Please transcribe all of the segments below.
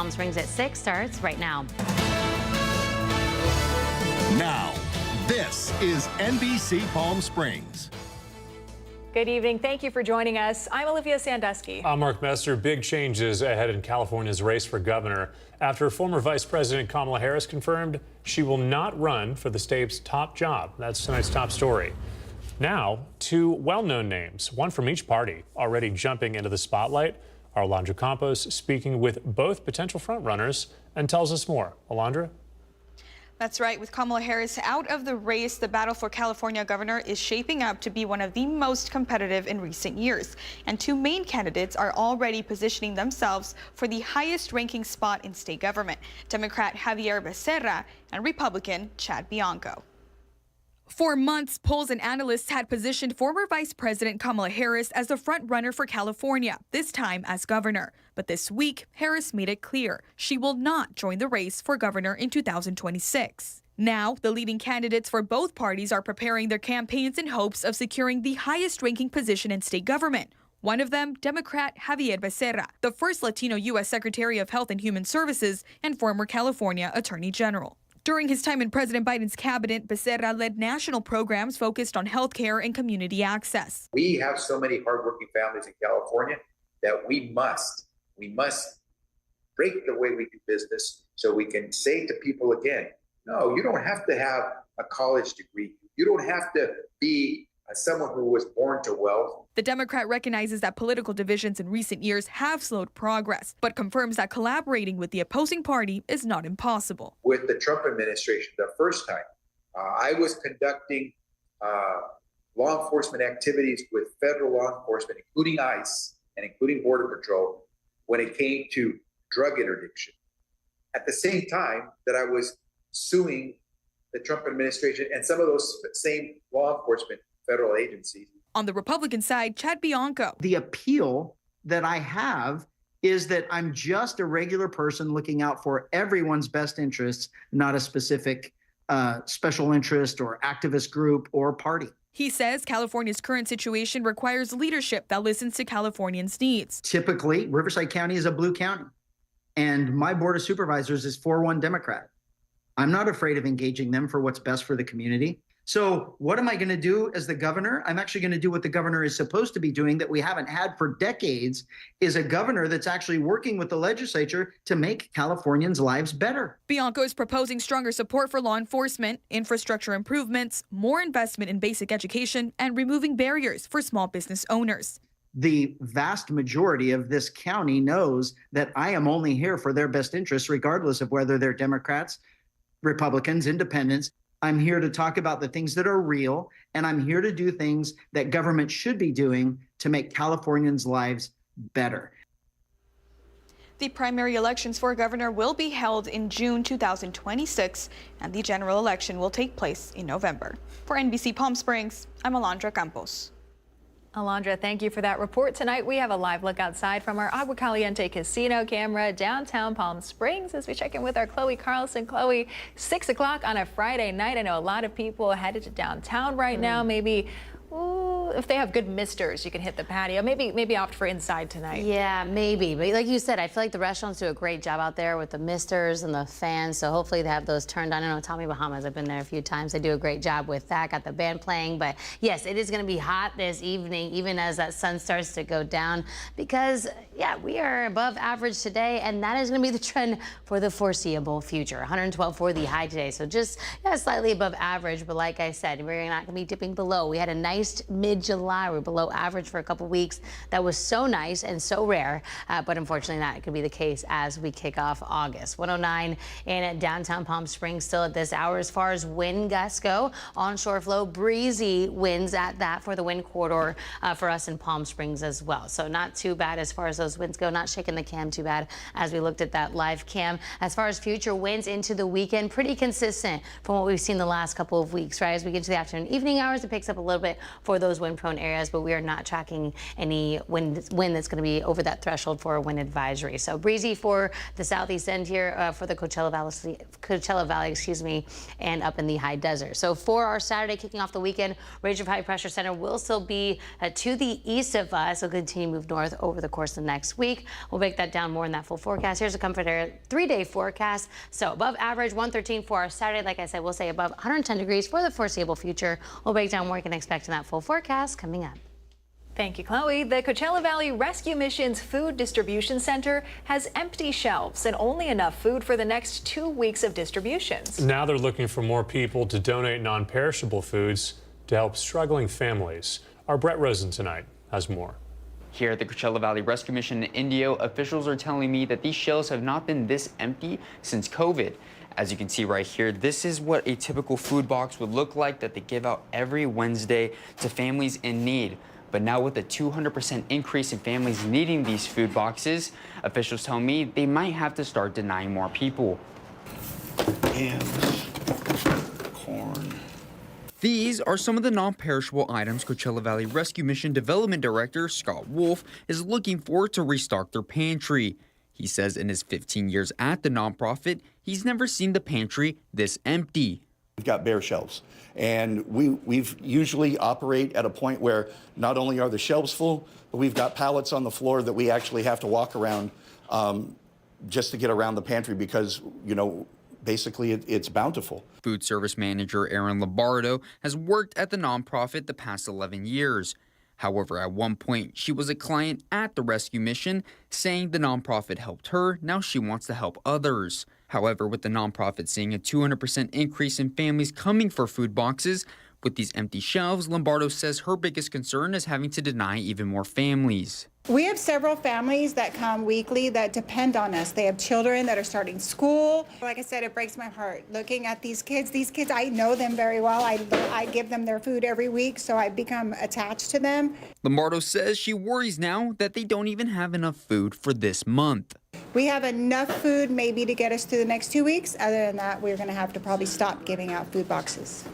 Palm Springs at 6 starts right now. Now, this is NBC Palm Springs. Good evening. Thank you for joining us. I'm Olivia Sandusky. I'm Mark Messer. Big changes ahead in California's race for governor after former Vice President Kamala Harris confirmed she will not run for the state's top job. That's tonight's top story. Now, two well-known names, one from each party, already jumping into the spotlight. Our Alondra Campos speaking with both potential frontrunners and tells us more. Alondra? That's right. With Kamala Harris out of the race, the battle for California governor is shaping up to be one of the most competitive in recent years. And two main candidates are already positioning themselves for the highest ranking spot in state government, Democrat Javier Becerra and Republican Chad Bianco. For months, polls and analysts had positioned former Vice President Kamala Harris as the front runner for California, this time as governor. But this week, Harris made it clear she will not join the race for governor in 2026. Now, the leading candidates for both parties are preparing their campaigns in hopes of securing the highest-ranking position in state government. One of them, Democrat Javier Becerra, the first Latino U.S. Secretary of Health and Human Services and former California Attorney General. During his time in President Biden's cabinet, Becerra led national programs focused on health care and community access. We have so many hardworking families in California that we must break the way we do business so we can say to people again, no, you don't have to have a college degree. You don't have to be someone who was born to wealth. The Democrat recognizes that political divisions in recent years have slowed progress, but confirms that collaborating with the opposing party is not impossible. With the Trump administration, the first time, I was conducting law enforcement activities with federal law enforcement, including ICE and including Border Patrol, when it came to drug interdiction. At the same time that I was suing the Trump administration and some of those same law enforcement federal agencies. On the Republican side, Chad Bianco. The appeal that I have is that I'm just a regular person looking out for everyone's best interests, not a specific special interest or activist group or party. He says California's current situation requires leadership that listens to Californians' needs. Typically, Riverside County is a blue county, and my board of supervisors is 4-1 Democrat. I'm not afraid of engaging them for what's best for the community. So what am I going to do as the governor? I'm actually going to do what the governor is supposed to be doing that we haven't had for decades, is a governor that's actually working with the legislature to make Californians' lives better. Bianco is proposing stronger support for law enforcement, infrastructure improvements, more investment in basic education, and removing barriers for small business owners. The vast majority of this county knows that I am only here for their best interests, regardless of whether they're Democrats, Republicans, independents. I'm here to talk about the things that are real, and I'm here to do things that government should be doing to make Californians' lives better. The primary elections for governor will be held in June 2026, and the general election will take place in November. For NBC Palm Springs, I'm Alondra Campos. Alondra, thank you for that report. Tonight, we have a live look outside from our Agua Caliente Casino camera downtown Palm Springs as we check in with our Chloe Carlson. Chloe, 6 o'clock on a Friday night. I know a lot of people are headed to downtown right now. Maybe if they have good misters, you can hit the patio. Maybe opt for inside tonight. Yeah, maybe. But like you said, I feel like the restaurants do a great job out there with the misters and the fans. So hopefully they have those turned on. I know Tommy Bahamas, I've been there a few times. They do a great job with that. Got the band playing. But yes, it is going to be hot this evening, even as that sun starts to go down. Because, yeah, we are above average today. And that is going to be the trend for the foreseeable future. 112 for the high today. So just slightly above average. But like I said, we're not going to be dipping below. We had a nice mid-July. We're below average for a couple weeks. That was so nice and so rare, but unfortunately that could be the case as we kick off August. 109 in downtown Palm Springs still at this hour. As far as wind gusts go, onshore flow, breezy winds at that for the wind corridor for us in Palm Springs as well. So not too bad as far as those winds go, not shaking the cam too bad as we looked at that live cam. As far as future winds into the weekend, pretty consistent from what we've seen the last couple of weeks, right? As we get to the afternoon, evening hours, it picks up a little bit for those winds wind-prone areas, but we are not tracking any wind that's going to be over that threshold for a wind advisory. So breezy for the southeast end here for the Coachella Valley, excuse me, and up in the high desert. So for our Saturday, kicking off the weekend, range of high pressure center will still be to the east of us. It'll continue to move north over the course of next week. We'll break that down more in that full forecast. Here's a Comfort Air 3-day forecast. So above average, 113 for our Saturday. Like I said, we'll say above 110 degrees for the foreseeable future. We'll break down what you can expect in that full forecast coming up. Thank you, Chloe. The Coachella Valley Rescue Mission's Food Distribution Center has empty shelves and only enough food for the next 2 weeks of distributions. Now they're looking for more people to donate non-perishable foods to help struggling families. Our Brett Rosen tonight has more. Here at the Coachella Valley Rescue Mission in Indio, officials are telling me that these shelves have not been this empty since COVID. As you can see right here, this is what a typical food box would look like that they give out every Wednesday to families in need. But now with a 200% increase in families needing these food boxes, officials tell me they might have to start denying more people. Yams, corn. These are some of the non-perishable items Coachella Valley Rescue Mission Development Director Scott Wolf is looking for to restock their pantry. He says in his 15 years at the nonprofit, he's never seen the pantry this empty. We've got bare shelves, and we've usually operate at a point where not only are the shelves full, but we've got pallets on the floor that we actually have to walk around just to get around the pantry because, you know, basically it's bountiful. Food service manager Erin Lombardo has worked at the nonprofit the past 11 years. However, at one point, she was a client at the rescue mission, saying the nonprofit helped her. Now she wants to help others. However, with the nonprofit seeing a 200% increase in families coming for food boxes, with these empty shelves, Lombardo says her biggest concern is having to deny even more families. We have several families that come weekly that depend on us. They have children that are starting school. Like I said, it breaks my heart looking at these kids. These kids, I know them very well. I give them their food every week, so I become attached to them. Lombardo says she worries now that they don't even have enough food for this month. We have enough food maybe to get us through the next 2 weeks. Other than that, we're going to have to probably stop giving out food boxes.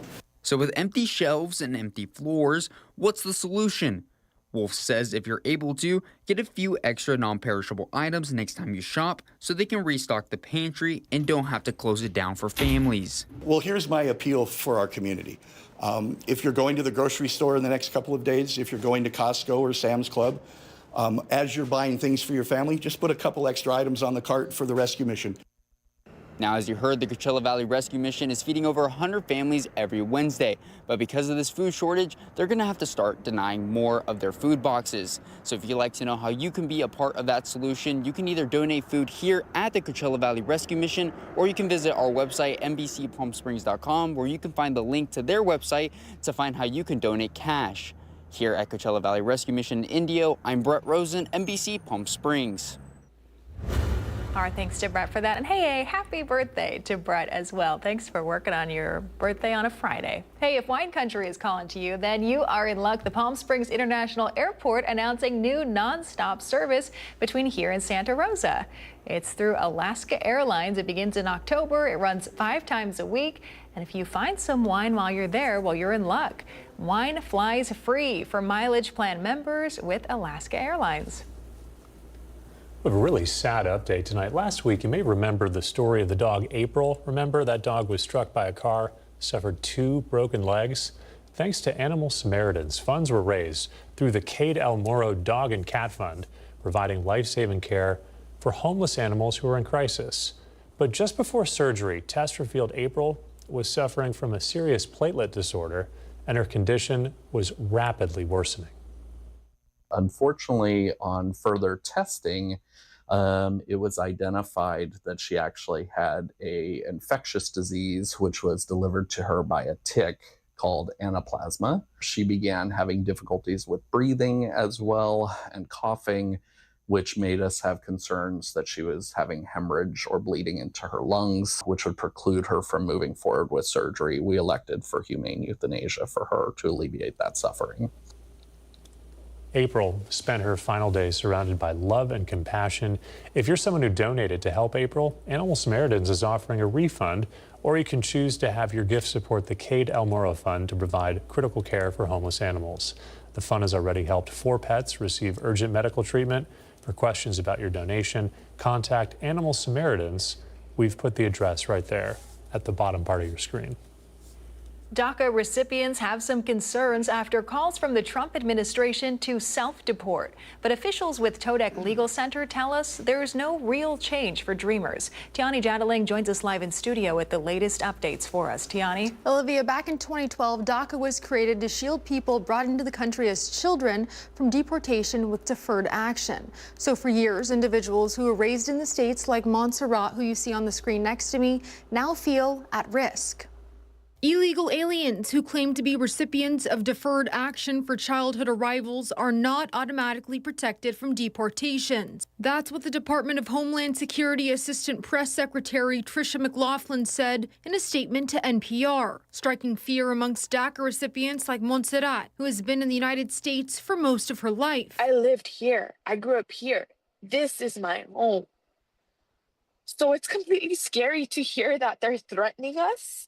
So with empty shelves and empty floors, what's the solution? Wolf says if you're able to, get a few extra non-perishable items next time you shop so they can restock the pantry and don't have to close it down for families. Well, here's my appeal for our community. If you're going to the grocery store in the next couple of days, if you're going to Costco or Sam's Club, as you're buying things for your family, just put a couple extra items on the cart for the rescue mission. Now, as you heard, the Coachella Valley Rescue Mission is feeding over 100 families every Wednesday. But because of this food shortage, they're going to have to start denying more of their food boxes. So if you'd like to know how you can be a part of that solution, you can either donate food here at the Coachella Valley Rescue Mission, or you can visit our website, NBCPalmSprings.com, where you can find the link to their website to find how you can donate cash. Here at Coachella Valley Rescue Mission in Indio, I'm Brett Rosen, NBC Palm Springs. Our thanks to Brett for that. And hey, happy birthday to Brett as well. Thanks for working on your birthday on a Friday. Hey, if wine country is calling to you, then you are in luck. The Palm Springs International Airport announcing new nonstop service between here and Santa Rosa. It's through Alaska Airlines. It begins in October. It runs 5 times a week. And if you find some wine while you're there, well, you're in luck. Wine flies free for mileage plan members with Alaska Airlines. We have a really sad update tonight. Last week, you may remember the story of the dog April. Remember, that dog was struck by a car, suffered 2 broken legs. Thanks to Animal Samaritans, funds were raised through the Cade El Moro Dog and Cat Fund, providing life-saving care for homeless animals who are in crisis. But just before surgery, tests revealed April was suffering from a serious platelet disorder, and her condition was rapidly worsening. Unfortunately, on further testing, it was identified that she actually had an infectious disease, which was delivered to her by a tick called anaplasma. She began having difficulties with breathing as well and coughing, which made us have concerns that she was having hemorrhage or bleeding into her lungs, which would preclude her from moving forward with surgery. We elected for humane euthanasia for her to alleviate that suffering. April spent her final days surrounded by love and compassion. If you're someone who donated to help April, Animal Samaritans is offering a refund, or you can choose to have your gift support the Cade El Moro Fund to provide critical care for homeless animals. The fund has already helped 4 pets receive urgent medical treatment. For questions about your donation, contact Animal Samaritans. We've put the address right there at the bottom part of your screen. DACA recipients have some concerns after calls from the Trump administration to self-deport. But officials with Todek Legal Center tell us there's no real change for Dreamers. Tiani Jadaling joins us live in studio with the latest updates for us. Tiani? Olivia, back in 2012, DACA was created to shield people brought into the country as children from deportation with deferred action. So for years, individuals who were raised in the States, like Montserrat, who you see on the screen next to me, now feel at risk. Illegal aliens who claim to be recipients of deferred action for childhood arrivals are not automatically protected from deportations. That's what the Department of Homeland Security Assistant Press Secretary Tricia McLaughlin said in a statement to NPR, striking fear amongst DACA recipients like Montserrat, who has been in the United States for most of her life. I lived here. I grew up here. This is my home. So it's completely scary to hear that they're threatening us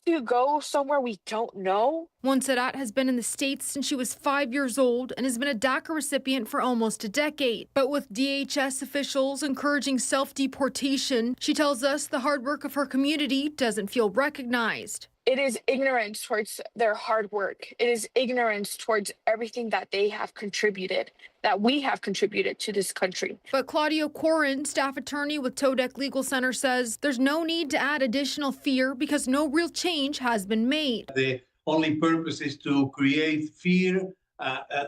to go somewhere we don't know. Montserrat has been in the States since she was 5 years old and has been a DACA recipient for almost a decade. But with DHS officials encouraging self-deportation, she tells us the hard work of her community doesn't feel recognized. It is ignorance towards their hard work. It is ignorance towards everything that they have contributed, that we have contributed to this country. But Claudio Corin, staff attorney with Todek Legal Center, says there's no need to add additional fear because no real change has been made. The only purpose is to create fear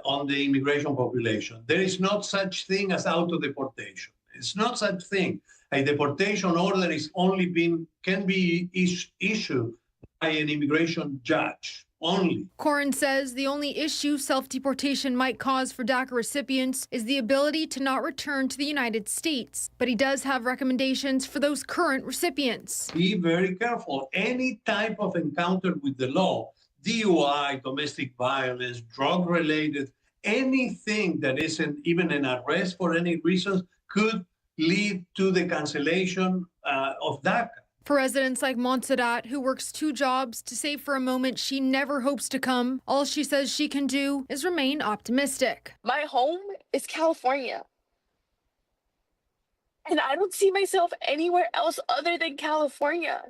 on the immigration population. There is not such thing as auto-deportation. It's not such thing. A deportation order is can be issued by an immigration judge only. Corin says the only issue self-deportation might cause for DACA recipients is the ability to not return to the United States. But he does have recommendations for those current recipients. Be very careful. Any type of encounter with the law, DUI, domestic violence, drug-related, anything that isn't even an arrest for any reasons could lead to the cancellation of DACA. For residents like Montserrat, who works 2 jobs to save for a moment she never hopes to come, all she says she can do is remain optimistic. My home is California. And I don't see myself anywhere else other than California.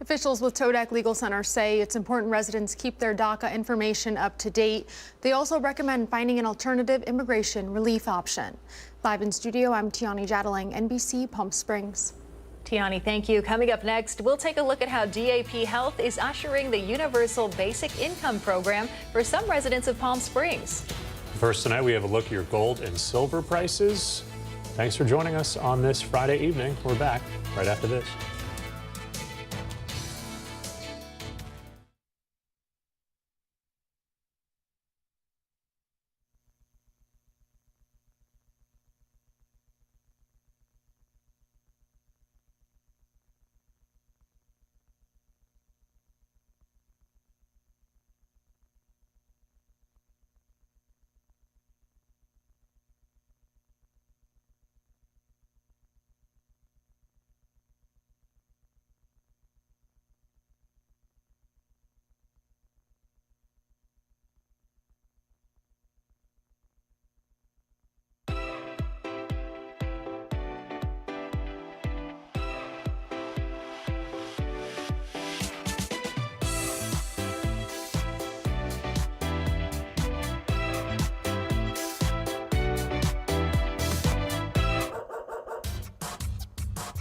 Officials with Todek Legal Center say it's important residents keep their DACA information up to date. They also recommend finding an alternative immigration relief option. Live in studio, I'm Tiani Jadaling, NBC Palm Springs. Tiani, thank you. Coming up next, we'll take a look at how DAP Health is ushering the Universal Basic Income Program for some residents of Palm Springs. First tonight, we have a look at your gold and silver prices. Thanks for joining us on this Friday evening. We're back right after this.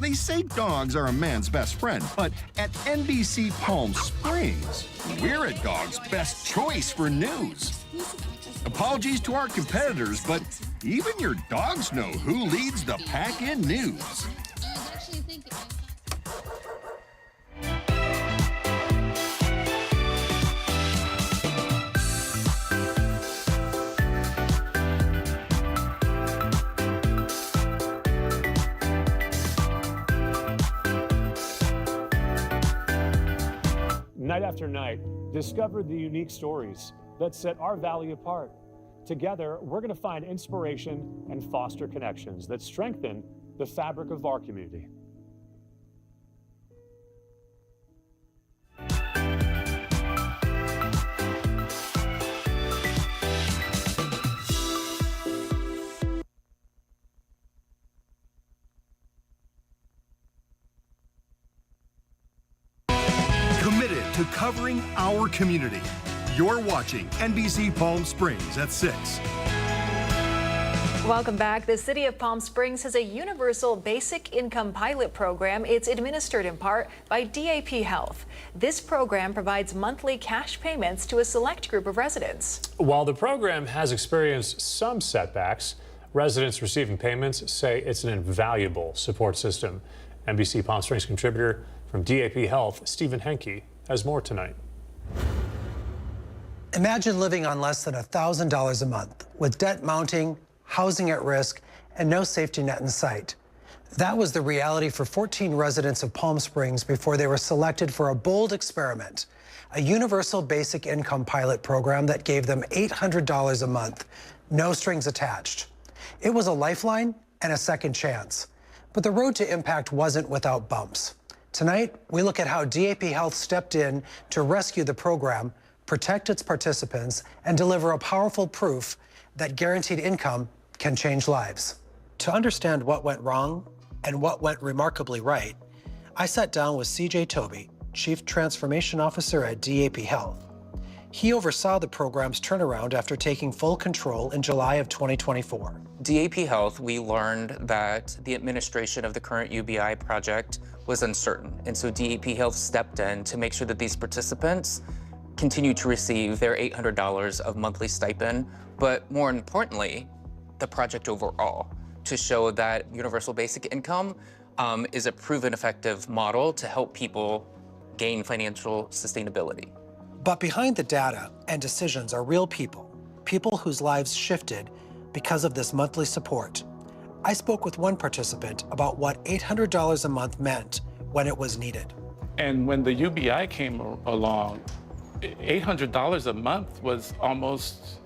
They say dogs are a man's best friend, but at NBC Palm Springs, we're a dog's best choice for news. Apologies to our competitors, but even your dogs know who leads the pack in news. Night after night, discover the unique stories that set our valley apart. Together, we're going to find inspiration and foster connections that strengthen the fabric of our community. to covering our community. You're watching NBC Palm Springs at 6. Welcome back. The city of Palm Springs has a universal basic income pilot program. It's administered in part by DAP Health. This program provides monthly cash payments to a select group of residents. While the program has experienced some setbacks, residents receiving payments say it's an invaluable support system. NBC Palm Springs contributor from DAP Health, Stephen Henke, has more tonight. Imagine living on less than $1,000 a month with debt mounting, housing at risk, and no safety net in sight. That was the reality for 14 residents of Palm Springs before they were selected for a bold experiment, a universal basic income pilot program that gave them $800 a month, no strings attached. It was a lifeline and a second chance. But the road to impact wasn't without bumps. Tonight, we look at how DAP Health stepped in to rescue the program, protect its participants, and deliver a powerful proof that guaranteed income can change lives. To understand what went wrong and what went remarkably right, I sat down with CJ Toby, Chief Transformation Officer at DAP Health. He oversaw the program's turnaround after taking full control in July of 2024. DAP Health, we learned that the administration of the current UBI project was uncertain. And so DAP Health stepped in to make sure that these participants continue to receive their $800 of monthly stipend, but more importantly, the project overall, to show that universal basic income is a proven effective model to help people gain financial sustainability. But behind the data and decisions are real people, people whose lives shifted because of this monthly support. I spoke with one participant about what $800 a month meant when it was needed. And when the UBI came along, $800 a month was almost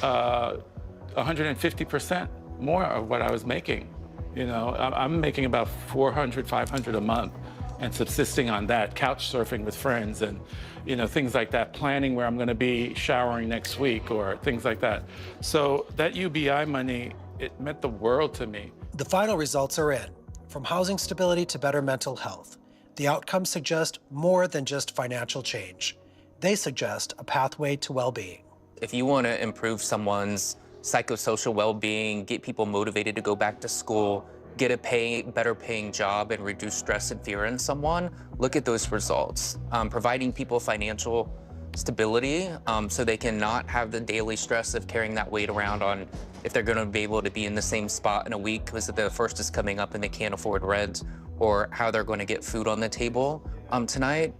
150% more of what I was making. You know, I'm making about $400, $500 a month and subsisting on that, couch surfing with friends and, you know, things like that, planning where I'm gonna be showering next week or things like that. So that UBI money, it meant the world to me. The final results are in, from housing stability to better mental health. The outcomes suggest more than just financial change. They suggest a pathway to well-being. If you want to improve someone's psychosocial well-being, get people motivated to go back to school, get a better paying job and reduce stress and fear in someone, look at those results. Providing people financial stability so they can not have the daily stress of carrying that weight around on if they're going to be able to be in the same spot in a week because the first is coming up and they can't afford rent, or how they're going to get food on the table tonight.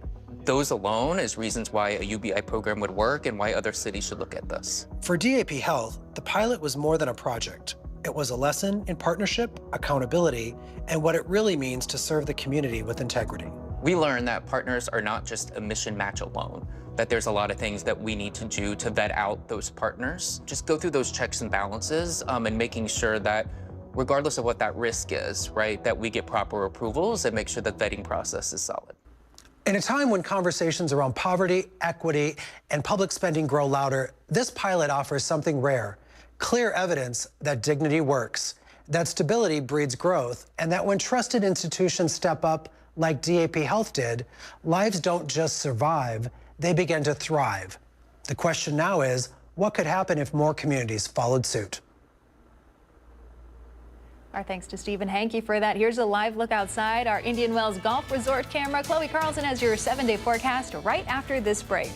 Those alone is reasons why a UBI program would work and why other cities should look at this. For DAP Health, the pilot was more than a project. It was a lesson in partnership, accountability, and what it really means to serve the community with integrity. We learned that partners are not just a mission match alone, that there's a lot of things that we need to do to vet out those partners. Just go through those checks and balances and making sure that regardless of what that risk is, right, that we get proper approvals and make sure that vetting process is solid. In a time when conversations around poverty, equity, and public spending grow louder, this pilot offers something rare, clear evidence that dignity works, that stability breeds growth, and that when trusted institutions step up like DAP Health did, lives don't just survive, they begin to thrive. The question now is, what could happen if more communities followed suit? Our thanks to Stephen Henke for that. Here's a live look outside our Indian Wells Golf Resort camera. Chloe Carlson has your 7-day forecast right after this break.